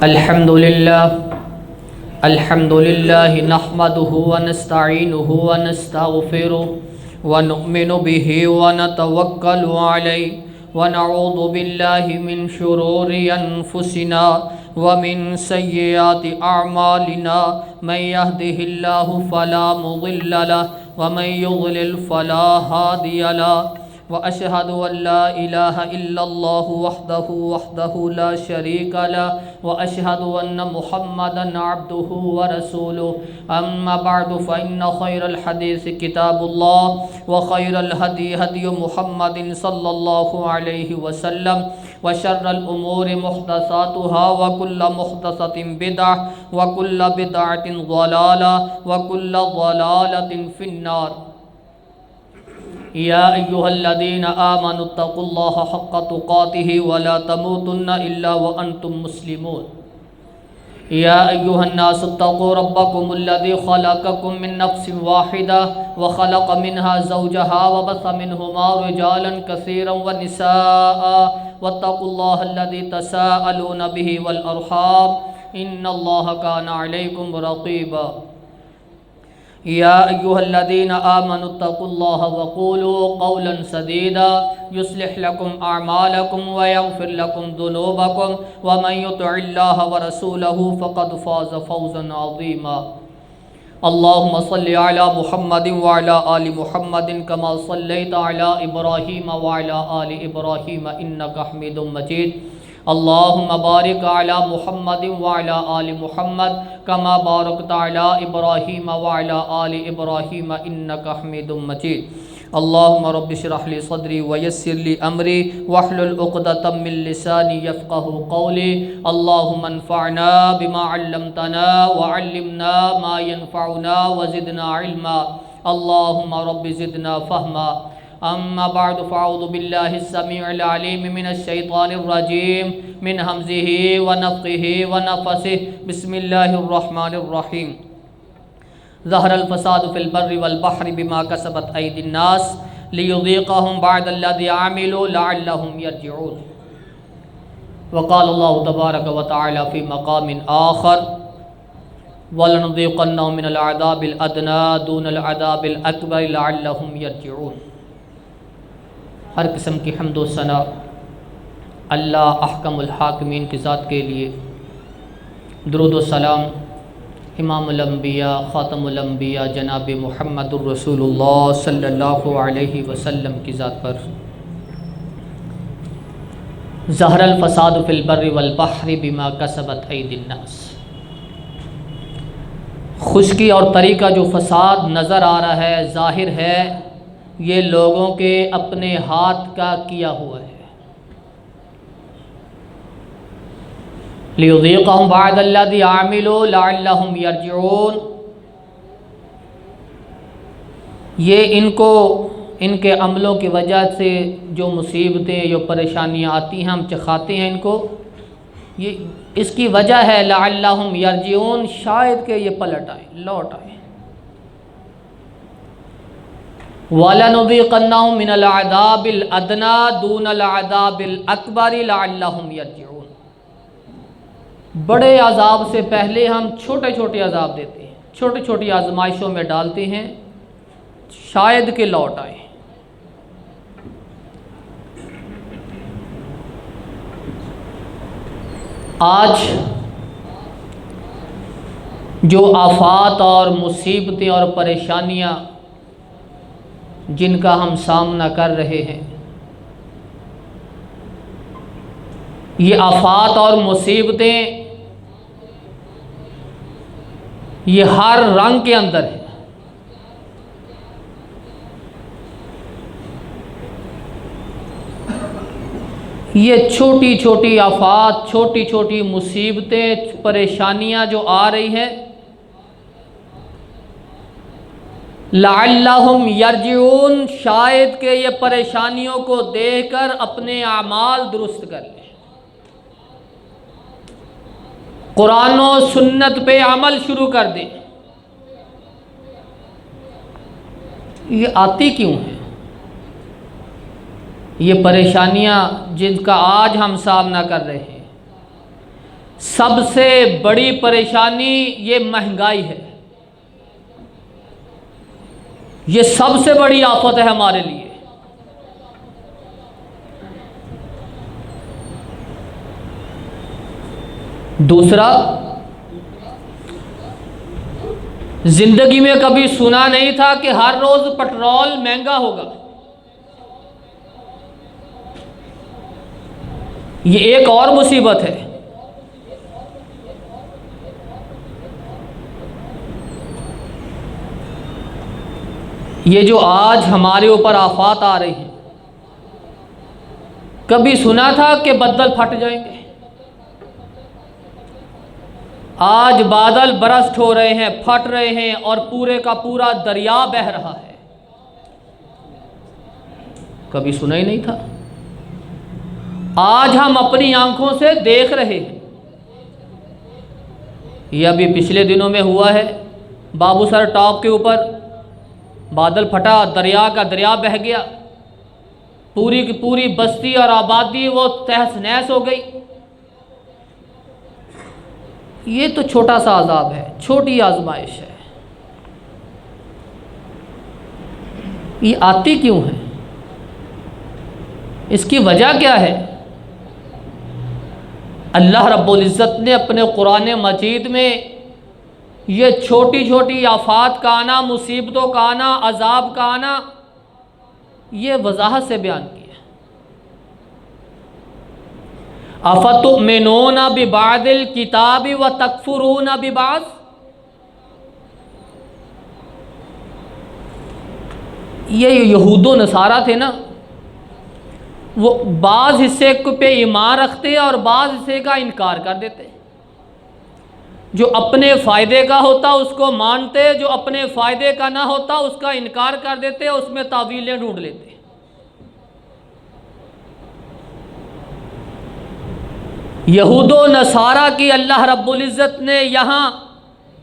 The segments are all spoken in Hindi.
अल्हम्दुलिल्लाह नहमदुहु व नस्तईनुहु व नस्तगफिरुहु व नु'मिनु बिही व नतवक्कलु अलैहि व नऊज़ु बिल्लाहि मिन शुरूरि अनफुसिना व मिन सय्यिआति अअमालिना मन यहदिहिल्लाहु फला मुदिल्ल लहु व मन युद्लिल फला हादिय लहु व अशहदु अल्ला इलाहा इल्लल्लाहु वहदहु ला शरीका लहु व अशहदु अन्न मुहम्मदन अब्दुहु व रसूलुहु अम्मा बअदु फ़इन्न खैरल हदीस किताबुल्लाह व खैरल हदी हदी मुहम्मदिन सल्लल्लाहु अलैहि वसल्लम व शर्रल उमूरि मुहदसातुहा व कुल्ल मुहदसतिन बिदअह व कुल्ल बिदअतिन ज़लाला व कुल्ल ज़लालतिन फिन्नार। या अय्युहल्लज़ीना आमनुत्तक़ुल्लाह हक़्क़ तुक़ातिहि व ला तमूतुन्ना इल्ला व अंतुम मुस्लिमून। या अय्युहन्नासुत्तक़ू रब्बकुमुल्लज़ी ख़लक़कुम मिन नफ़्सिन वाहिदा व ख़लक़ मिन्हा ज़ौजहा व बस्स मिन्हुमा रिजालन कसीरन व निसाअ वत्तक़ुल्लाहल्लज़ी तसाअलूना बिही वल अर्हाम इन्नल्लाहा काना अलैकुम रक़ीबा। या अय्युहल्लज़ीना आमनुत्तक़ुल्लाह व क़ूलू क़ौलन सदीदा युस्लिह लकुम अअमालकुम व यग़फ़िर लकुम ज़ुनूबकुम व मन युतिइल्लाह व रसूलहु फ़क़द फ़ाज़ फ़ौज़न अज़ीमा। अल्लाहुम्मा सल्लि अला मुहम्मदिन व अला आलि मुहम्मदिन कमा सल्लैता अला इब्राहीम व अला आलि इब्राहीम इन्नका हमीदुम मजीद। अल्लाहुम्मा बारिक अला मुहम्मदिन व अला आलि मुहम्मद कमा बारकता अला इब्राहीम व अला आलि इब्राहीम इन्नका हमीदुम मजीद। अल्लाहुम्मा रब्बि इश्रह ली सदरी व यस्सिर ली अमरी वहलुल उक़दतम मिन लिसानी यफ़क़हू क़ौली। अल्लाहुम्मा अन्फ़अना बिमा अल्लमतना व अल्लिमना मा यनफ़अुना व ज़िदना इल्मा। अल्लाहुम्मा रब्बि ज़िदना फ़हमा। अम्मा बअदु फ़अऊज़ु बिल्लाहिस समीइल अलीम मिनश शैतानिर रजीम मिन हम्ज़िही व नफ़्ख़िही व नफ़सिही। बिस्मिल्लाहिर रहमानिर रहीम। ज़हरल फ़सादु फ़िल बर्रि वल बहरि बिमा कसबत अयदिन नास लियुज़ीक़हुम बअदल्लज़ी अमिलू लअल्लहुम यरजिऊन। व क़ाल अल्लाहु तबारक व तआला फ़ी मक़ामिन आख़र वलनुज़ीक़न्नहुम मिनल अज़ाबिल अदना दूनल अज़ाबिल अकबर लअल्लहुम यरजिऊन। हर किस्म की हम्द व सना अल्लाह अहकमुल हाकिमीन की ज़ात के लिए, दुरूद व सलाम इमामुल अंबिया ख़ातमुल अंबिया जनाब मुहम्मदुर रसूलुल्लाह सल्लल्लाहु अलैहि वसल्लम की ज़ात पर। ज़हरल फ़सादु फ़िल बर्रि वल बहरि बिमा कसबत अयदिन नास। खुश्की और तरी का जो फ़साद नज़र आ रहा है, ज़ाहिर है, ये लोगों के अपने हाथ का किया हुआ है। लियुज़ीक़हुम बअदल्लज़ी अमिलू लअल्लहुम यरजिऊन। ये इनको इनके अमलों की वजह से जो मुसीबतें जो परेशानियाँ आती हैं, हम चखाते हैं इनको, ये इसकी वजह है लअल्लहुम यरजिऊन, शायद के ये पलट आए, लौट आए। वलनुज़ीक़न्नहुम मिनल अज़ाबिल अदना दूनल अज़ाबिल अकबरि लअल्लहुम यरजिऊन। बड़े अज़ाब से पहले हम छोटे छोटे अज़ाब देते हैं, छोटी छोटी आजमाइशों में डालते हैं, शायद के लौट आए। आज जो आफात और मुसीबतें और परेशानियाँ जिनका हम सामना कर रहे हैं, ये आफात और मुसीबतें ये हर रंग के अंदर है। ये छोटी छोटी आफात, छोटी छोटी मुसीबतें, परेशानियां जो आ रही हैं, लअल्लहुम यरजिऊन, शायद के ये परेशानियों को देखकर अपने आमाल दुरुस्त कर लें, कुरान और सुन्नत पे अमल शुरू कर दें। ये आती क्यों है? ये परेशानियां जिनका आज हम सामना कर रहे हैं, सबसे बड़ी परेशानी ये महंगाई है। ये सबसे बड़ी आफत है हमारे लिए। दूसरा, जिंदगी में कभी सुना नहीं था कि हर रोज पेट्रोल महंगा होगा। ये एक और मुसीबत है। ये जो आज हमारे ऊपर आफात आ रही हैं, कभी सुना था कि बादल फट जाएंगे? आज बादल बरस्ट हो रहे हैं, फट रहे हैं और पूरे का पूरा दरिया बह रहा है। कभी सुना ही नहीं था। आज हम अपनी आंखों से देख रहे हैं। यह अभी पिछले दिनों में हुआ है। बाबूसर टॉप के ऊपर बादल फटा, दरिया का दरिया बह गया, पूरी की पूरी बस्ती और आबादी वो तहस नहस हो गई। ये तो छोटा सा अजाब है, छोटी आजमाइश है। ये आती क्यों है? इसकी वजह क्या है? अल्लाह रब्बुल इज़्ज़त ने अपने कुरान मजीद में ये छोटी छोटी आफात का आना, मुसीबतों का आना, अजाब का आना, ये वजाहत से बयान किया। अफतुमिनूना बिबादिल किताबि व तकफुरूना बिबाज़। ये यहूदो नसारा थे ना, वो बाज़ हिस्से पे ईमान रखते और बाज़ हिस्से का इनकार कर देते। जो अपने फ़ायदे का होता उसको मानते, जो अपने फ़ायदे का ना होता उसका इनकार कर देते, उसमें तावीलें ढूंढ लेते। यहूदो नसारा की अल्लाह रब्बुल इज़्ज़त ने यहाँ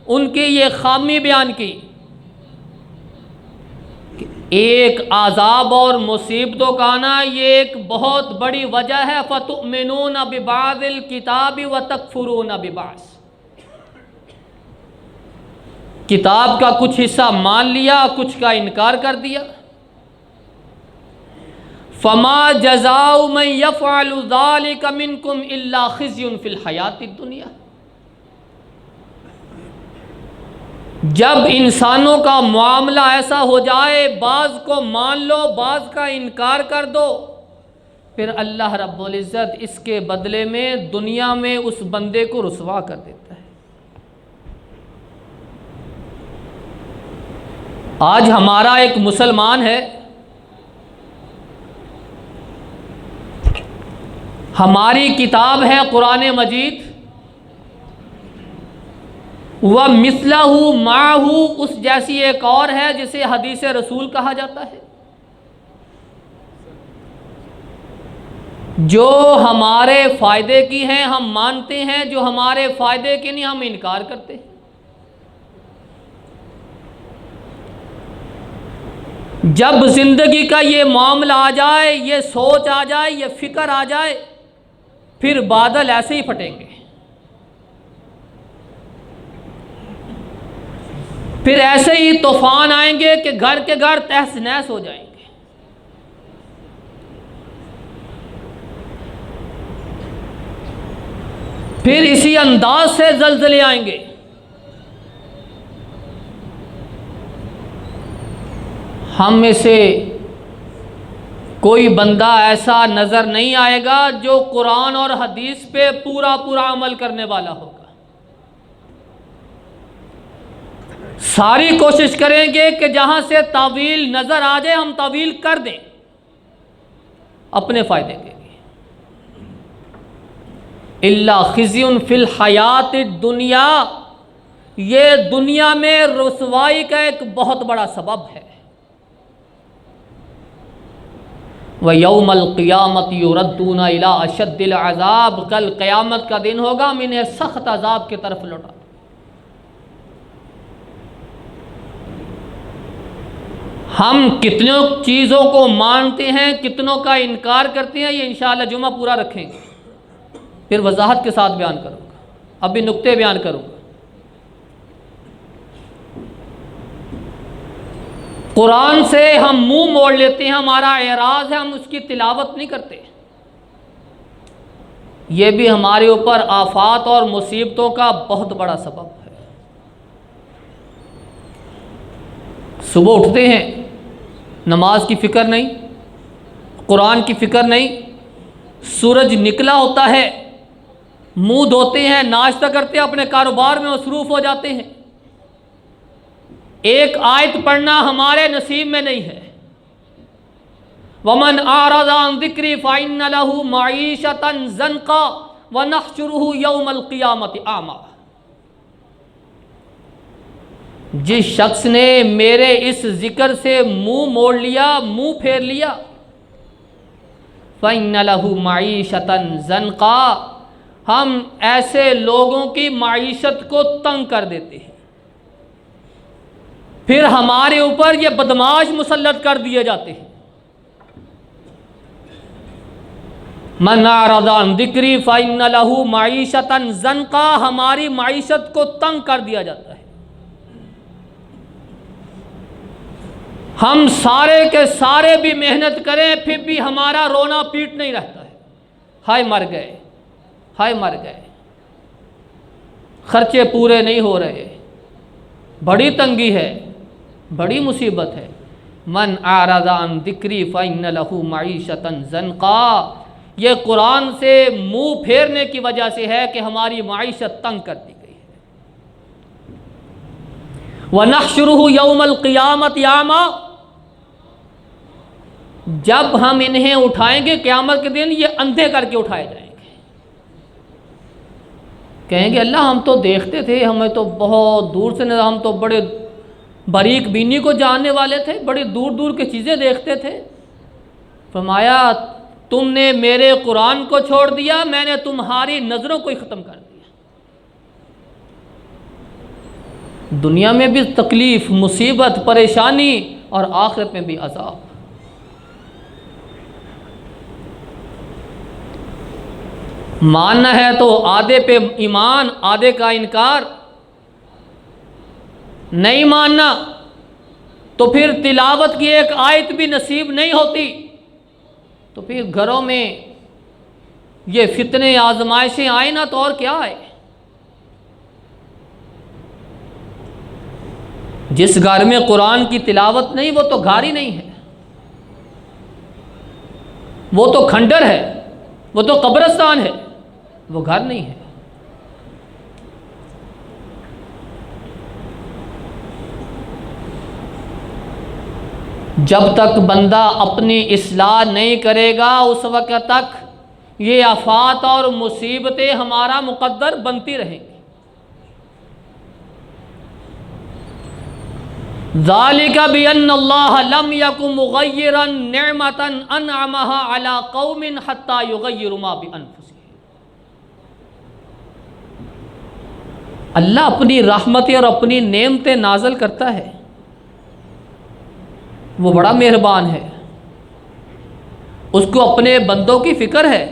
उनकी ये खामी बयान की। एक आज़ाब और मुसीबतों का आना ये एक बहुत बड़ी वजह है। फतुमिनूना बिबादिल किताबि व तकफुरूना बिबाज़। किताब का कुछ हिस्सा मान लिया, कुछ का इनकार कर दिया। फमा जज़ाउ मन यफ़अलु ज़ालिका मिनकुम इल्ला ख़िज़्युन फ़िल हयातिद दुनिया। जब इंसानों का मामला ऐसा हो जाए, बाज़ को मान लो, बाज़ का इनकार कर दो, फिर अल्लाह रब्बुल इज़्ज़त इसके बदले में दुनिया में उस बंदे को रुसवा कर देता है। आज हमारा एक मुसलमान है, हमारी किताब है कुरान मजीद, वह मिसलहू माहू, उस जैसी एक और है जिसे हदीस रसूल कहा जाता है। जो हमारे फ़ायदे की हैं हम मानते हैं, जो हमारे फ़ायदे की नहीं हम इनकार करते हैं। जब ज़िंदगी का ये मामला आ जाए, ये सोच आ जाए, ये फ़िक्र आ जाए, फिर बादल ऐसे ही फटेंगे। फिर ऐसे ही तूफान आएंगे कि घर के घर तहस नहस हो जाएंगे। फिर इसी अंदाज से ज़लज़ले आएंगे। हम में से कोई बंदा ऐसा नज़र नहीं आएगा जो कुरान और हदीस पे पूरा पूरा अमल करने वाला होगा। सारी कोशिश करेंगे कि जहां से तावील नज़र आ जाए हम तावील कर दें अपने फ़ायदे के लिए। इल्ला खिज़्युन फ़िल हयातिद दुनिया, ये दुनिया में रुसवाई का एक बहुत बड़ा सबब है। व यौमल क़ियामत युरद्दूना इला अशद्दिल अज़ाब, कल क़यामत का दिन होगा, हम इन्हें सख्त अज़ाब की तरफ लौटा। हम कितनों चीज़ों को मानते हैं, कितनों का इनकार करते हैं, ये इंशाअल्लाह जुमा पूरा रखेंगे, फिर वजाहत के साथ बयान करूँगा। अभी नुक्ते बयान करूँगा। कुरान से हम मुंह मोड़ लेते हैं, हमारा एराज है, हम उसकी तिलावत नहीं करते। ये भी हमारे ऊपर आफात और मुसीबतों का बहुत बड़ा सबब है। सुबह उठते हैं, नमाज की फ़िक्र नहीं, कुरान की फ़िक्र नहीं, सूरज निकला होता है, मुंह धोते हैं, नाश्ता करते हैं, अपने कारोबार में मसरूफ़ हो जाते हैं। एक आयत पढ़ना हमारे नसीब में नहीं है। वमन आरज़ अन ज़िक्री फ़इन्न लहू मईशतन ज़न्क़ा व नहशुरुहु यौमल क़ियामति आमा। जिस शख्स ने मेरे इस जिक्र से मुंह मोड़ लिया, मुंह फेर लिया, फ़इन्न लहू मईशतन ज़न्क़ा, हम ऐसे लोगों की माईशत को तंग कर देते हैं। फिर हमारे ऊपर ये बदमाश मुसल्लत कर दिए जाते हैं। मन अरज़ अन ज़िक्री फ़इन्न लहू मईशतन ज़न्क़ा, हमारी माईशत को तंग कर दिया जाता है। हम सारे के सारे भी मेहनत करें, फिर भी हमारा रोना पीट नहीं रहता है। हाय मर गए, हाय मर गए, खर्चे पूरे नहीं हो रहे, बड़ी तंगी है, बड़ी मुसीबत है। मन आरज़ अन ज़िक्री फ़इन्न लहू मईशतन ज़न्क़ा, ये कुरान से मुंह फेरने की वजह से है कि हमारी माईशत तंग कर दी गई है। व नहशुरुहु यौमल क़ियामति आमा, जब हम इन्हें उठाएंगे क़यामत के दिन, ये अंधे करके उठाए जाएंगे। कहेंगे अल्लाह हम तो देखते थे, हमें तो बहुत दूर से न, हम तो बड़े बारीक बीनी को जानने वाले थे, बड़ी दूर दूर की चीज़ें देखते थे। फरमाया तुमने मेरे कुरान को छोड़ दिया, मैंने तुम्हारी नज़रों को ही ख़त्म कर दिया। दुनिया में भी तकलीफ़, मुसीबत, परेशानी और आखिरत में भी अज़ाब। मानना है तो आधे पे ईमान, आधे का इनकार। नहीं मानना तो फिर तिलावत की एक आयत भी नसीब नहीं होती, तो फिर घरों में ये फितने आजमाइशें आए ना तो और क्या आए। जिस घर में कुरान की तिलावत नहीं, वो तो घर ही नहीं है, वो तो खंडर है, वो तो कब्रिस्तान है, वो घर नहीं है। जब तक बंदा अपनी इस्लाह नहीं करेगा, उस वक्त तक ये आफात और मुसीबतें हमारा मुकद्दर बनती रहेंगी। ज़ालिका बिअन्नल्लाह लम यकुन मुग़य्यिरन निअमतन अनअमहा अला क़ौमिन हत्ता युग़य्यिरु मा बिअन्फुसिहिम। अल्लाह अपनी रहमतें और अपनी नेमतें नाज़िल करता है, वो बड़ा मेहरबान है, उसको अपने बंदों की फ़िक्र है।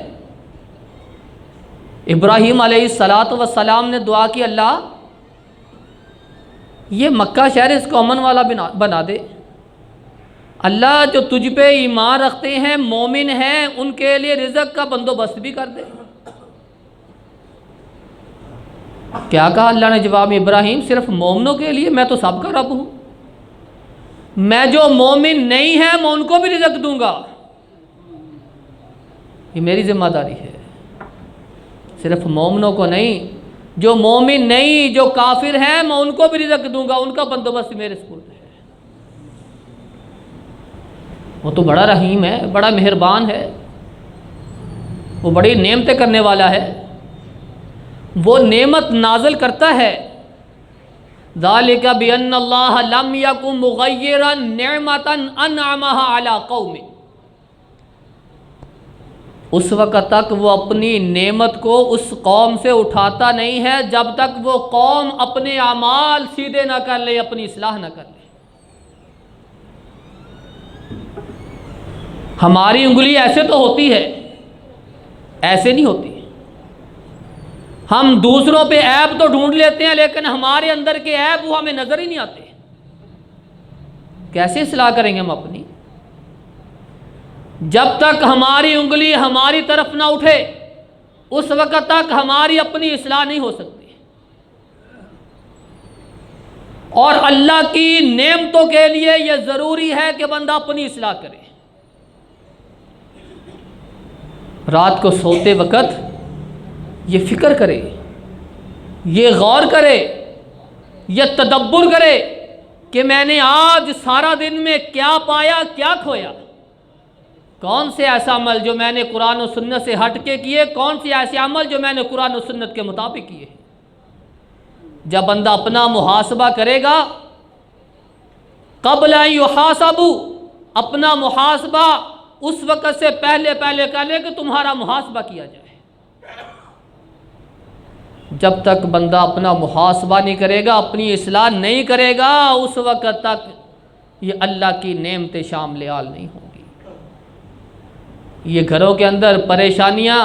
इब्राहीम अलैहिस्सलातु वस्सलाम ने दुआ की, अल्लाह ये मक्का शहर इसको अमन वाला बना दे। अल्लाह जो तुझ पे ईमान रखते हैं, मोमिन हैं, उनके लिए रिज़्क़ का बंदोबस्त भी कर दे। क्या कहा अल्लाह ने जवाब में, इब्राहीम सिर्फ मोमिनों के लिए, मैं तो सबका रब हूँ, मैं जो मोमिन नहीं है मैं उनको भी रिज़्क़ दूंगा, ये मेरी जिम्मेदारी है। सिर्फ मोमिनों को नहीं, जो मोमिन नहीं, जो काफिर है, मैं उनको भी रिज़्क़ दूंगा, उनका बंदोबस्त मेरे सुपुर्द है। वो तो बड़ा रहीम है, बड़ा मेहरबान है, वो बड़ी नेमतें करने वाला है, वो नेमत नाज़िल करता है। ज़ालिका बिअन्नल्लाह लम यकुन मुग़य्यिरन निअमतन अनअमहा अला क़ौमिन, उस वक़्त तक वो अपनी नेमत को उस कौम से उठाता नहीं है जब तक वो कौम अपने अमाल सीधे ना कर ले, अपनी इस्लाह ना कर ले। हमारी उंगली ऐसे तो होती है, ऐसे नहीं होती। हम दूसरों पे ऐब तो ढूंढ लेते हैं, लेकिन हमारे अंदर के ऐब वो हमें नजर ही नहीं आते। कैसे इस्लाह करेंगे हम अपनी? जब तक हमारी उंगली हमारी तरफ ना उठे उस वक्त तक हमारी अपनी इस्लाह नहीं हो सकती। और अल्लाह की नेमतों के लिए यह ज़रूरी है कि बंदा अपनी इस्लाह करे। रात को सोते वक्त ये फ़िक्र करे, ये गौर करे, ये तदब्बुर करे कि मैंने आज सारा दिन में क्या पाया, क्या खोया। कौन से ऐसा अमल जो मैंने कुरान और सुन्नत से हट के किए, कौन से ऐसे अमल जो मैंने कुरान और सुन्नत के मुताबिक किए। जब बंदा अपना मुहासबा करेगा, क़ब्ल अन युहासबू, अपना मुहासबा उस वक़्त से पहले पहले कर ले कि तुम्हारा मुहासबा किया जाए। जब तक बंदा अपना मुहासबा नहीं करेगा, अपनी इस्लाह नहीं करेगा, उस वक़्त तक ये अल्लाह की नेमतें शामिल आल नहीं होंगी। ये घरों के अंदर परेशानियाँ,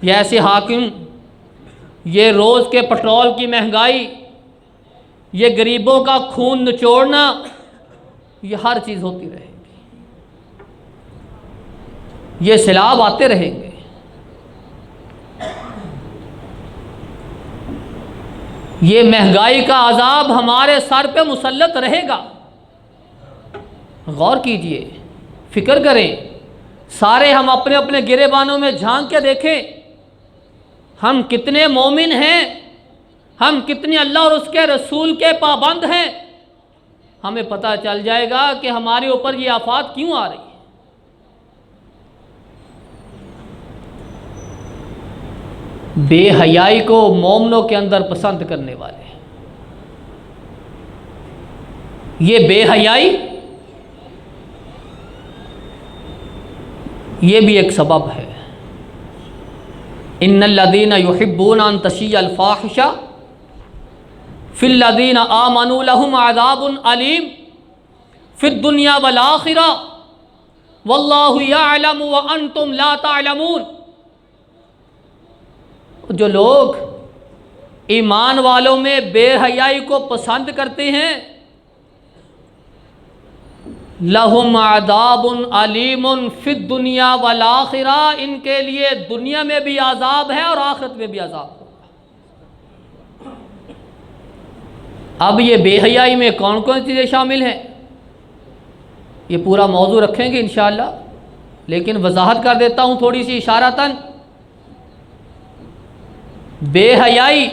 ये ऐसे हाकिम, ये रोज़ के पेट्रोल की महंगाई, ये गरीबों का खून निचोड़ना, ये हर चीज़ होती रहेगी। ये सैलाब आते रहेंगे। ये महंगाई का अजाब हमारे सर पे मुसल्लत रहेगा। गौर कीजिए, फिक्र करें। सारे हम अपने अपने गिरेबानों में झांक के देखें, हम कितने मोमिन हैं, हम कितने अल्लाह और उसके रसूल के पाबंद हैं। हमें पता चल जाएगा कि हमारे ऊपर ये आफात क्यों आ रही है। बेहयाई को मोमिनों के अंदर पसंद करने वाले, ये बेहयाई, ये भी एक सबब है। इन्नल्लज़ीना युहिब्बूना अन तशिय्यल फ़ाहिशा फ़िल्लज़ीना आमनू लहुम अज़ाबुन अलीम फ़िद दुनिया वल आखिरा वल्लाहु यअलमु व अंतुम ला तअलमून। जो लोग ईमान वालों में बेहयाई को पसंद करते हैं, लहुम अज़ाबुन अलीमुन फ़िद दुनिया वल आखिरा, इनके लिए दुनिया में भी अज़ाब है और आखिरत में भी अज़ाब होगा। अब ये बेहयाई में कौन कौन चीज़ें शामिल हैं, ये पूरा मौजू रखेंगे इंशाअल्लाह, लेकिन वजाहत कर देता हूँ थोड़ी सी इशारतन। बेहयाई,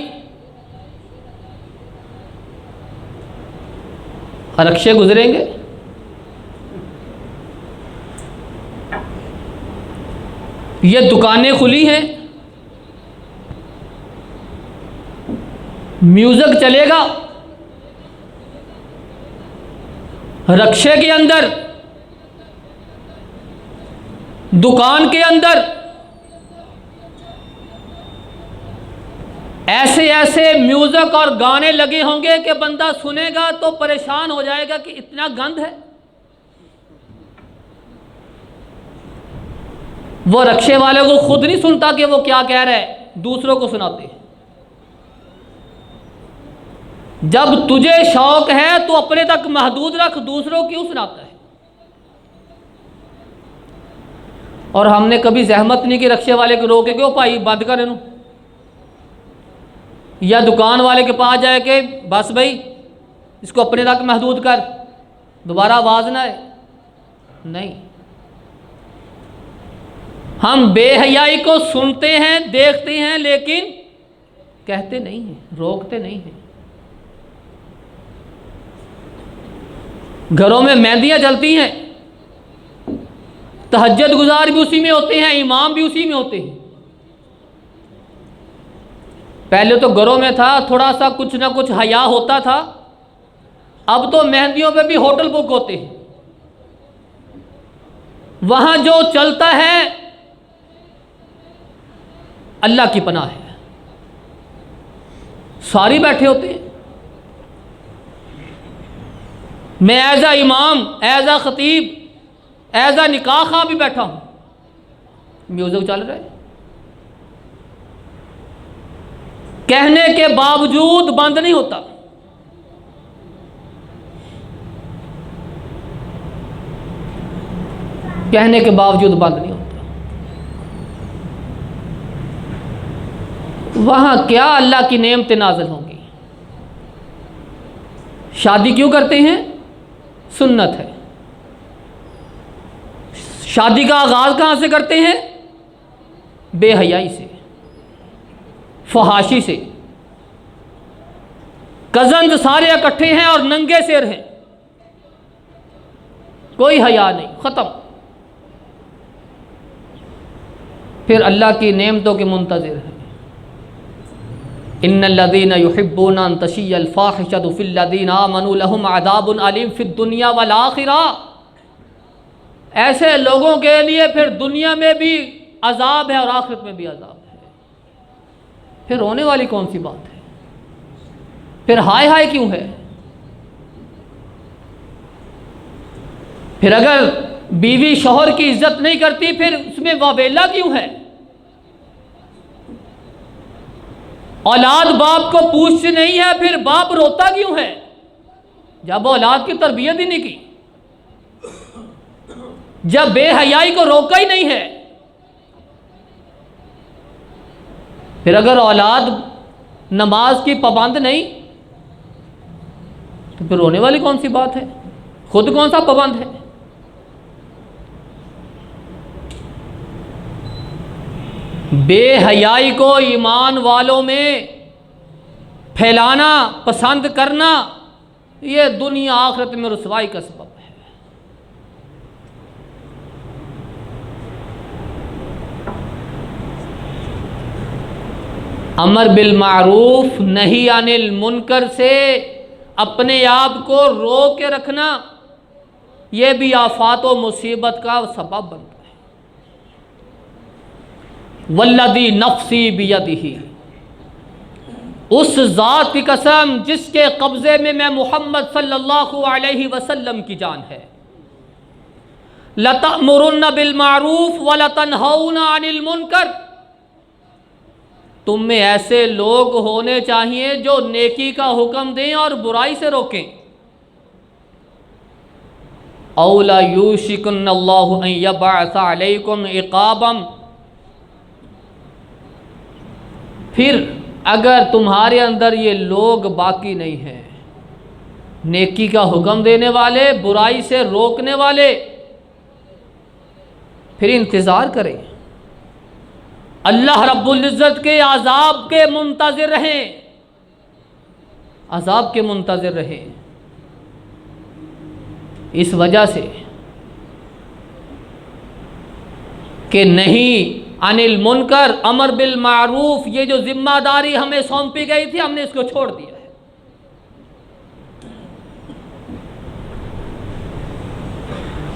रक्षे गुजरेंगे, ये दुकानें खुली हैं, म्यूजिक चलेगा, रक्षे के अंदर, दुकान के अंदर ऐसे ऐसे म्यूजिक और गाने लगे होंगे कि बंदा सुनेगा तो परेशान हो जाएगा कि इतना गंद है। वो रक्षे वाले को खुद नहीं सुनता कि वो क्या कह रहा है, दूसरों को सुनाते हैं। जब तुझे शौक है तो अपने तक महदूद रख, दूसरों क्यों सुनाता है। और हमने कभी जहमत नहीं की रक्षे वाले को रोके क्यों भाई बंद कर इनू, या दुकान वाले के पास जाए के बस भाई इसको अपने तक महदूद कर, दोबारा आवाज़ ना आए। नहीं, हम बेहयाई को सुनते हैं, देखते हैं, लेकिन कहते नहीं हैं, रोकते नहीं हैं। घरों में मेहंदियाँ जलती हैं, तहज्जुद गुजार भी उसी में होते हैं, इमाम भी उसी में होते हैं। पहले तो घरों में था थोड़ा सा कुछ ना कुछ हया होता था, अब तो मेहंदियों पे भी होटल बुक होते हैं। वहाँ जो चलता है अल्लाह की पनाह है, सारी बैठे होते हैं। मैं एज आ इमाम, एज आ खतीब, एज आ निकाह खां भी बैठा हूँ, म्यूजिक चल रहा है। कहने के बावजूद बंद नहीं होता। कहने के बावजूद बंद नहीं होता। वहां क्या अल्लाह की नेमतें नाज़िल होंगी। शादी क्यों करते हैं? सुन्नत है। शादी का आगाज कहां से करते हैं? बेहयाई से, फहाशी से। कज़न्स सारे इकट्ठे हैं और नंगे सिर हैं, कोई हया नहीं, ख़त्म। फिर अल्लाह की नेमतों के मुंतज़िर हैं। इन्नल्लज़ीना युहिब्बूना अन तशिय्यल फ़ाहिशतु फ़िल्लज़ीना आमनू लहुम अज़ाबुन अलीम फ़िद दुनिया वल आखिरह। ऐसे लोगों के लिए फिर दुनिया में भी अजाब है और आखिरत में भी अजाब है। फिर रोने वाली कौन सी बात है? फिर हाय हाय क्यों है? फिर अगर बीवी शौहर की इज्जत नहीं करती फिर उसमें वावेला क्यों है? औलाद बाप को पूछती नहीं है फिर बाप रोता क्यों है? जब औलाद की तरबियत ही नहीं की, जब बेहयाई को रोका ही नहीं है, फिर अगर औलाद नमाज की पाबंद नहीं तो फिर रोने वाली कौन सी बात है? खुद कौन सा पाबंद है? बेहयाई को ईमान वालों में फैलाना, पसंद करना, ये दुनिया आखिरत में रुसवाई का सबब है। अमर बिल मारूफ नही अनिल मुनकर से अपने आप को रोक के रखना, यह भी आफात व मुसीबत का सबब बनता है। वल्लदी नफ्सी बियदिही, उस ज़ात की कसम जिसके कब्ज़े में मैं मोहम्मद सल्लल्लाहु अलैहि वसल्लम की जान है। लतअमुरुन्न बिल मारूफ व लतनहौना अनिल मुनकर, तुम में ऐसे लोग होने चाहिए जो नेकी का हुक्म दें और बुराई से रोकें। औला यूशिकुन्नल्लाहु अन यबअस अलैकुम इक़ाबम, फिर अगर तुम्हारे अंदर ये लोग बाकी नहीं हैं, नेकी का हुक्म देने वाले, बुराई से रोकने वाले, फिर इंतज़ार करें, अल्लाह रब्बुल इज़्ज़त के अज़ाब के मुंतज़िर रहें, अज़ाब के मुंतज़िर रहें। इस वजह से कि नहीं अनिल मुनकर, अमर बिल मारूफ, ये जो जिम्मेदारी हमें सौंपी गई थी हमने इसको छोड़ दिया है।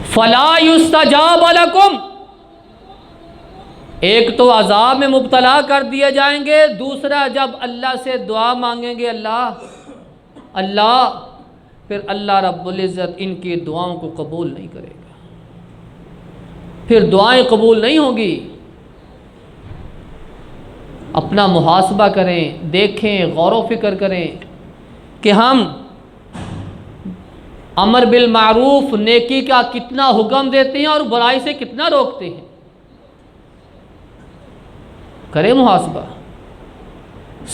फला युस्तजाब लकुम, एक तो अजाब में मुब्तला कर दिए जाएंगे, दूसरा जब अल्लाह से दुआ मांगेंगे अल्लाह अल्लाह, फिर अल्लाह रब्बुल इज़्ज़त इनकी दुआओं को कबूल नहीं करेगा, फिर दुआएं कबूल नहीं होंगी। अपना मुहासबा करें, देखें, गौर व फिक्र करें कि हम अमर बिल मारूफ, नेकी का कितना हुक्म देते हैं और बुराई से कितना रोकते हैं। करें मुहासबा।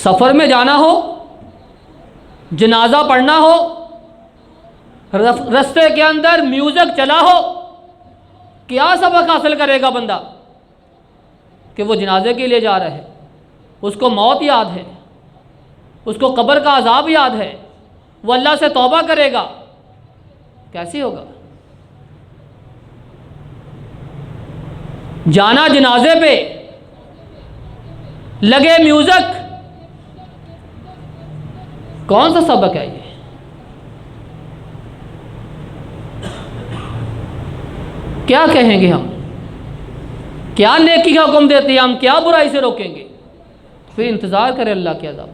सफ़र में जाना हो, जनाजा पढ़ना हो, रास्ते के अंदर म्यूज़िक चला हो, क्या सबक हासिल करेगा बंदा कि वो जनाजे के लिए जा रहा है, उसको मौत याद है, उसको कब्र का अजाब याद है, वो अल्लाह से तौबा करेगा, कैसे होगा? जाना जनाजे पे, लगे म्यूजिक, कौन सा सबक है ये? क्या कहेंगे हम? क्या नेकी का हुक्म देते हैं हम, क्या बुराई से रोकेंगे? फिर इंतज़ार करें अल्लाह के अज़ाब का।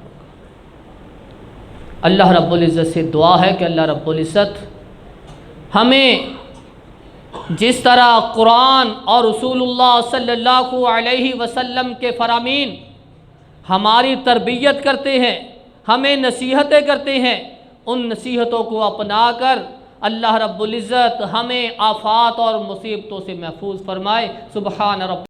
अल्लाह रब्बुल इज़्ज़त से दुआ है कि अल्लाह रब्बुल इज़्ज़त हमें जिस तरह कुरान और रसूलुल्लाह सल्लल्लाहु अलैहि वसल्लम के फरामीन हमारी तरबियत करते हैं, हमें नसीहतें करते हैं, उन नसीहतों को अपना कर अल्लाह रब्बुल इज़्ज़त हमें आफ़ात और मुसीबतों से महफूज फरमाए। सुबहान रब्ब।